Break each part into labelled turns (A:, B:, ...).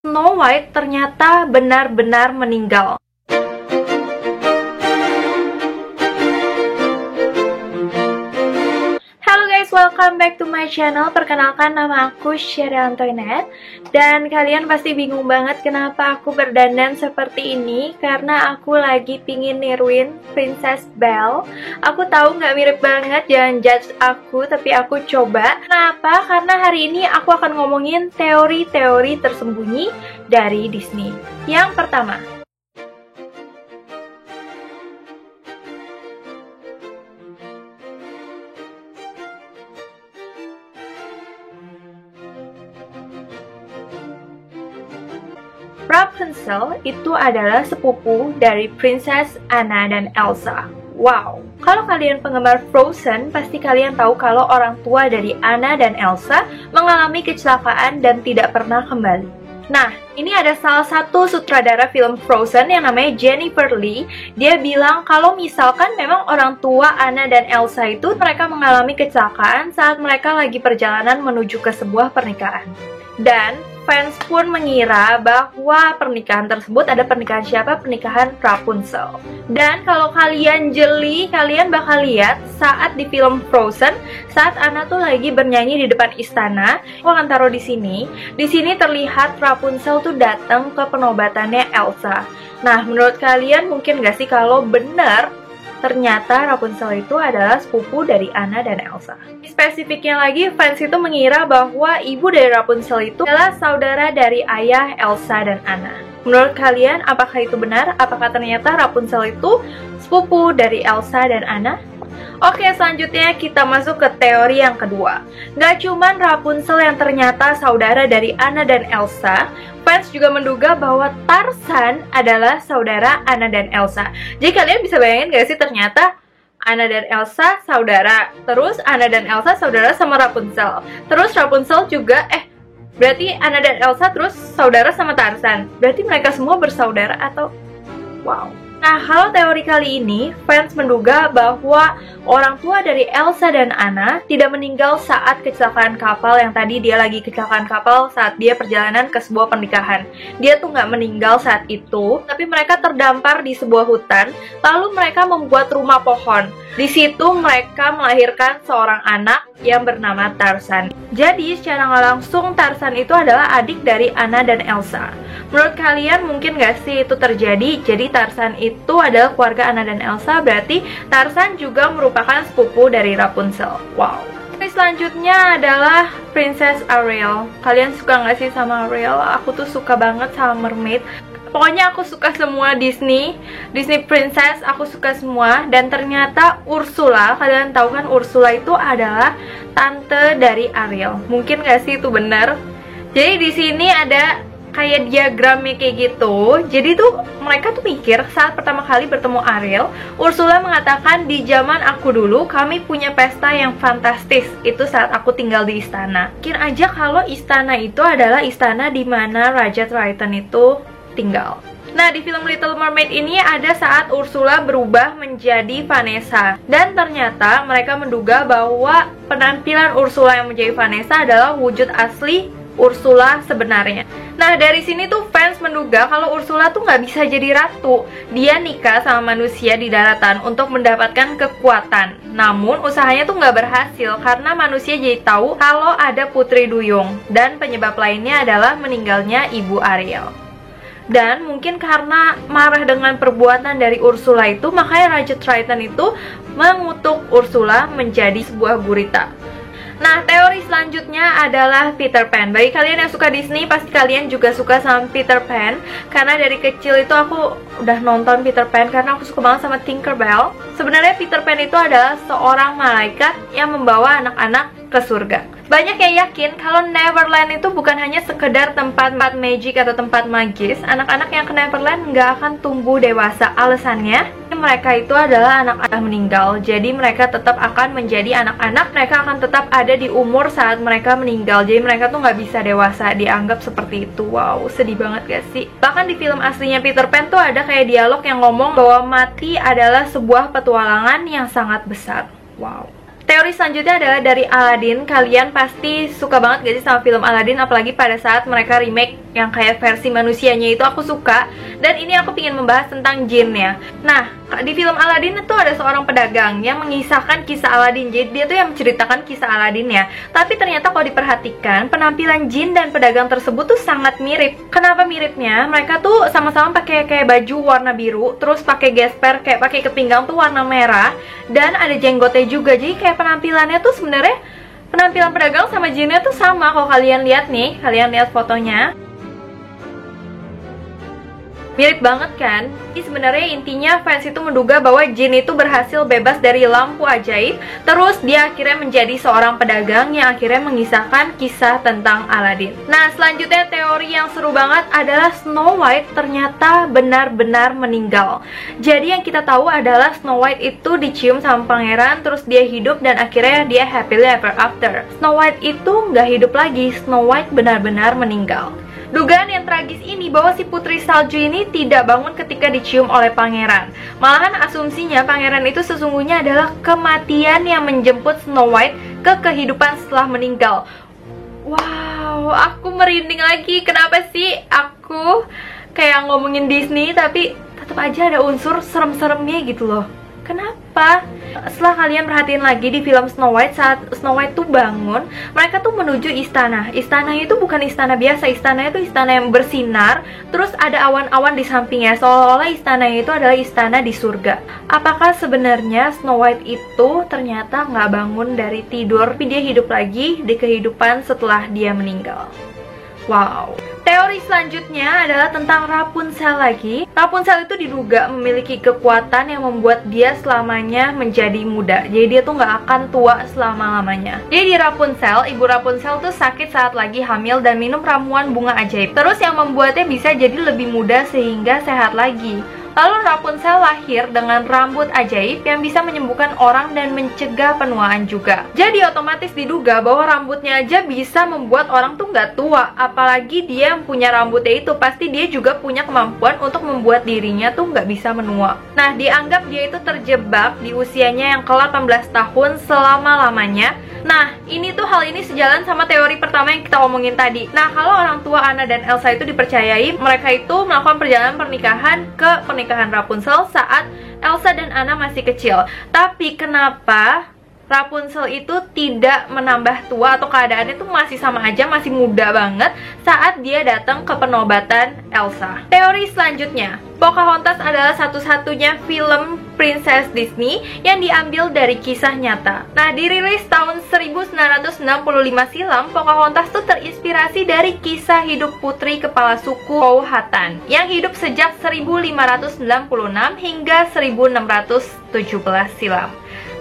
A: Snow White ternyata benar-benar meninggal. Halo guys, welcome back to my channel. Perkenalkan, nama aku Sherry Antoinette. Dan kalian pasti bingung banget kenapa aku berdandan seperti ini, karena aku lagi pingin niruin Princess Belle. Aku tahu nggak mirip banget, jangan judge aku, tapi aku coba. Kenapa? Karena hari ini aku akan ngomongin teori-teori tersembunyi dari Disney. Yang pertama, Rapunzel itu adalah sepupu dari Princess Anna dan Elsa. Wow, kalau kalian penggemar Frozen, pasti kalian tahu kalau orang tua dari Anna dan Elsa mengalami kecelakaan dan tidak pernah kembali. Nah, ini ada salah satu sutradara film Frozen yang namanya Jennifer Lee. Dia bilang kalau misalkan memang orang tua Anna dan Elsa itu mereka mengalami kecelakaan saat mereka lagi perjalanan menuju ke sebuah pernikahan. Dan fans pun mengira bahwa pernikahan tersebut ada pernikahan siapa? Pernikahan Rapunzel. Dan kalau kalian jeli, kalian bakal lihat saat di film Frozen, saat Anna tuh lagi bernyanyi di depan istana. Aku akan taruh di sini. Di sini terlihat Rapunzel tuh datang ke penobatannya Elsa. Nah, menurut kalian mungkin gak sih kalau benar ternyata Rapunzel itu adalah sepupu dari Anna dan Elsa? Spesifiknya lagi, fans itu mengira bahwa ibu dari Rapunzel itu adalah saudara dari ayah Elsa dan Anna. Menurut kalian, apakah itu benar? Apakah ternyata Rapunzel itu sepupu dari Elsa dan Anna? Oke, selanjutnya kita masuk ke teori yang kedua. Gak cuman Rapunzel yang ternyata saudara dari Anna dan Elsa, fans juga menduga bahwa Tarzan adalah saudara Anna dan Elsa. Jadi kalian bisa bayangin gak sih ternyata Anna dan Elsa saudara, terus Anna dan Elsa saudara sama Rapunzel, terus Rapunzel juga berarti Anna dan Elsa terus saudara sama Tarzan. Berarti mereka semua bersaudara atau wow. Nah, kalau teori kali ini, fans menduga bahwa orang tua dari Elsa dan Anna tidak meninggal saat kecelakaan kapal yang tadi dia lagi kecelakaan kapal saat dia perjalanan ke sebuah pernikahan. Dia tuh nggak meninggal saat itu, tapi mereka terdampar di sebuah hutan, lalu mereka membuat rumah pohon. Di situ mereka melahirkan seorang anak yang bernama Tarzan. Jadi, secara nggak langsung Tarzan itu adalah adik dari Anna dan Elsa. Menurut kalian mungkin gak sih itu terjadi? Jadi Tarzan itu adalah keluarga Anna dan Elsa, berarti Tarzan juga merupakan sepupu dari Rapunzel. Wow. Selanjutnya adalah Princess Ariel. Kalian suka gak sih sama Ariel? Aku tuh suka banget sama mermaid. Pokoknya aku suka semua Disney Princess, aku suka semua. Dan ternyata Ursula, kalian tahu kan Ursula itu adalah tante dari Ariel. Mungkin gak sih itu benar? Jadi di sini ada kayak diagramnya kayak gitu. Jadi tuh mereka tuh mikir saat pertama kali bertemu Ariel, Ursula mengatakan di zaman aku dulu kami punya pesta yang fantastis. Itu saat aku tinggal di istana. Mungkin aja kalau istana itu adalah istana di mana Raja Triton itu tinggal. Nah, di film Little Mermaid ini ada saat Ursula berubah menjadi Vanessa. Dan ternyata mereka menduga bahwa penampilan Ursula yang menjadi Vanessa adalah wujud asli Ursula sebenarnya. Nah, dari sini tuh fans menduga kalau Ursula tuh nggak bisa jadi ratu. Dia nikah sama manusia di daratan untuk mendapatkan kekuatan. Namun usahanya tuh nggak berhasil karena manusia jadi tahu kalau ada Putri Duyung. Dan penyebab lainnya adalah meninggalnya Ibu Ariel. Dan mungkin karena marah dengan perbuatan dari Ursula itu, makanya Raja Triton itu mengutuk Ursula menjadi sebuah gurita. Nah, teori selanjutnya adalah Peter Pan. Bagi kalian yang suka Disney, pasti kalian juga suka sama Peter Pan. Karena dari kecil itu aku udah nonton Peter Pan karena aku suka banget sama Tinkerbell. Sebenarnya Peter Pan itu adalah seorang malaikat yang membawa anak-anak ke surga. Banyak yang yakin kalau Neverland itu bukan hanya sekedar tempat magic atau tempat magis. Anak-anak yang ke Neverland nggak akan tumbuh dewasa. Alasannya, mereka itu adalah anak-anak meninggal. Jadi mereka tetap akan menjadi anak-anak. Mereka akan tetap ada di umur saat mereka meninggal. Jadi mereka tuh nggak bisa dewasa. Dianggap seperti itu. Wow, sedih banget gak sih? Bahkan di film aslinya Peter Pan tuh ada kayak dialog yang ngomong bahwa mati adalah sebuah petualangan yang sangat besar. Wow. Teori selanjutnya adalah dari Aladdin. Kalian pasti suka banget gak sih sama film Aladdin, apalagi pada saat mereka remake yang kayak versi manusianya itu aku suka. Dan ini aku ingin membahas tentang jinnya. Nah, di film Aladdin itu ada seorang pedagang yang mengisahkan kisah Aladdin. Jadi dia tuh yang menceritakan kisah Aladdinnya. Tapi ternyata kalau diperhatikan, penampilan jin dan pedagang tersebut tuh sangat mirip. Kenapa miripnya? Mereka tuh sama-sama pakai kayak baju warna biru, terus pakai gesper kayak pakai ikat pinggang tuh warna merah, dan ada jenggotnya juga. Jadi kayak penampilannya tuh sebenarnya penampilan pedagang sama jinnya tuh sama. Kalau kalian lihat nih, kalian lihat fotonya, mirip banget kan? Jadi sebenarnya intinya fans itu menduga bahwa jin itu berhasil bebas dari lampu ajaib. Terus dia akhirnya menjadi seorang pedagang yang akhirnya mengisahkan kisah tentang Aladdin. Nah, selanjutnya teori yang seru banget adalah Snow White ternyata benar-benar meninggal. Jadi yang kita tahu adalah Snow White itu dicium sama pangeran, terus dia hidup dan akhirnya dia happily ever after. Snow White itu nggak hidup lagi, Snow White benar-benar meninggal. Dugaan yang tragis ini bahwa si putri salju ini tidak bangun ketika dicium oleh pangeran. Malahan asumsinya pangeran itu sesungguhnya adalah kematian yang menjemput Snow White ke kehidupan setelah meninggal. Wow, aku merinding lagi. Kenapa sih aku kayak ngomongin Disney tapi tetap aja ada unsur serem-seremnya gitu loh. Kenapa? Setelah kalian perhatiin lagi di film Snow White, saat Snow White tuh bangun, mereka tuh menuju istana. Istananya itu bukan istana biasa, istananya itu istana yang bersinar, terus ada awan-awan di sampingnya, seolah-olah istananya itu adalah istana di surga. Apakah sebenarnya Snow White itu ternyata nggak bangun dari tidur, tapi dia hidup lagi di kehidupan setelah dia meninggal? Wow. Teori selanjutnya adalah tentang Rapunzel lagi. Rapunzel itu diduga memiliki kekuatan yang membuat dia selamanya menjadi muda. Jadi dia tuh nggak akan tua selama-lamanya. Jadi di Rapunzel, ibu Rapunzel tuh sakit saat lagi hamil dan minum ramuan bunga ajaib. Terus yang membuatnya bisa jadi lebih muda sehingga sehat lagi. Lalu Rapunzel lahir dengan rambut ajaib yang bisa menyembuhkan orang dan mencegah penuaan juga. Jadi otomatis diduga bahwa rambutnya aja bisa membuat orang tuh nggak tua. Apalagi dia yang punya rambutnya itu, pasti dia juga punya kemampuan untuk membuat dirinya tuh nggak bisa menua. Nah, dianggap dia itu terjebak di usianya yang ke-18 tahun selama-lamanya. Nah, hal ini sejalan sama teori pertama yang kita omongin tadi. Nah, kalau orang tua Anna dan Elsa itu dipercayai mereka itu melakukan perjalanan pernikahan ke pernikahan Rapunzel saat Elsa dan Anna masih kecil. Tapi kenapa Rapunzel itu tidak menambah tua atau keadaannya itu masih sama aja, masih muda banget saat dia datang ke penobatan Elsa? Teori selanjutnya, Pocahontas adalah satu-satunya film princess Disney yang diambil dari kisah nyata. Nah, dirilis tahun 1965 silam, Pocahontas tuh terinspirasi dari kisah hidup putri kepala suku Powhatan yang hidup sejak 1596 hingga 1617 silam.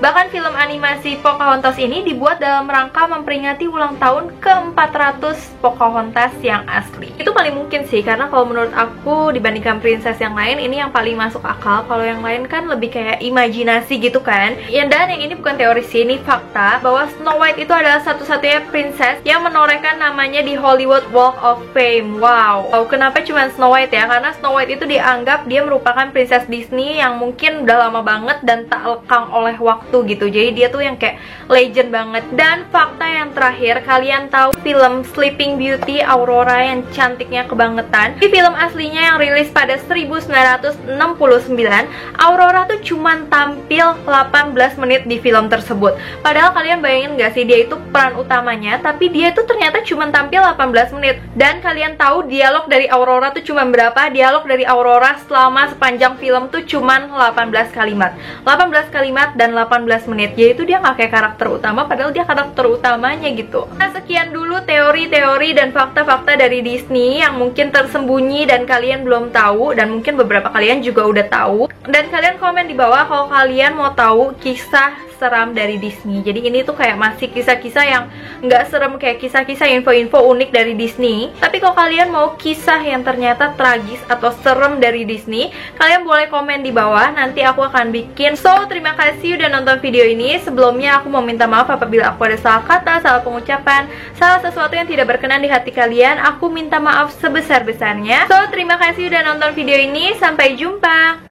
A: Bahkan film animasi Pocahontas ini dibuat dalam rangka memperingati ulang tahun ke-400 Pocahontas yang asli. Itu paling mungkin sih, karena kalau menurut aku dibandingkan princess yang lain, ini yang paling masuk akal. Kalau yang lain kan lebih kayak imajinasi gitu kan. Dan yang ini bukan teori sih, ini fakta bahwa Snow White itu adalah satu-satunya princess yang menorehkan namanya di Hollywood Walk of Fame. Wow, kenapa cuma Snow White ya? Karena Snow White itu dianggap dia merupakan princess Disney yang mungkin udah lama banget dan tak lekang oleh waktu gitu. Jadi dia tuh yang kayak legend banget. Dan fakta yang terakhir, kalian tahu film Sleeping Beauty Aurora yang cantiknya kebangetan? Di film aslinya yang rilis pada 1969, Aurora tuh cuman tampil 18 menit di film tersebut. Padahal kalian bayangin gak sih, dia itu peran utamanya, tapi dia tuh ternyata cuman tampil 18 menit. Dan kalian tahu dialog dari Aurora tuh cuman berapa? Dialog dari Aurora selama sepanjang film tuh cuman 18 kalimat. 18 kalimat dan 18 menit. Yaitu dia nggak kayak karakter utama, padahal dia karakter utamanya gitu. Nah, sekian dulu teori-teori dan fakta-fakta dari Disney yang mungkin tersembunyi dan kalian belum tahu, dan mungkin beberapa kalian juga udah tahu. Dan kalian komen di bawah kalau kalian mau tahu kisah seram dari Disney. Jadi ini tuh kayak masih kisah-kisah yang nggak serem kayak kisah-kisah info-info unik dari Disney. Tapi kalau kalian mau kisah yang ternyata tragis atau serem dari Disney, kalian boleh komen di bawah, nanti aku akan bikin. So, terima kasih udah nonton video ini. Sebelumnya aku mau minta maaf apabila aku ada salah kata, salah pengucapan, salah sesuatu yang tidak berkenan di hati kalian. Aku minta maaf sebesar-besarnya. So, terima kasih udah nonton video ini. Sampai jumpa.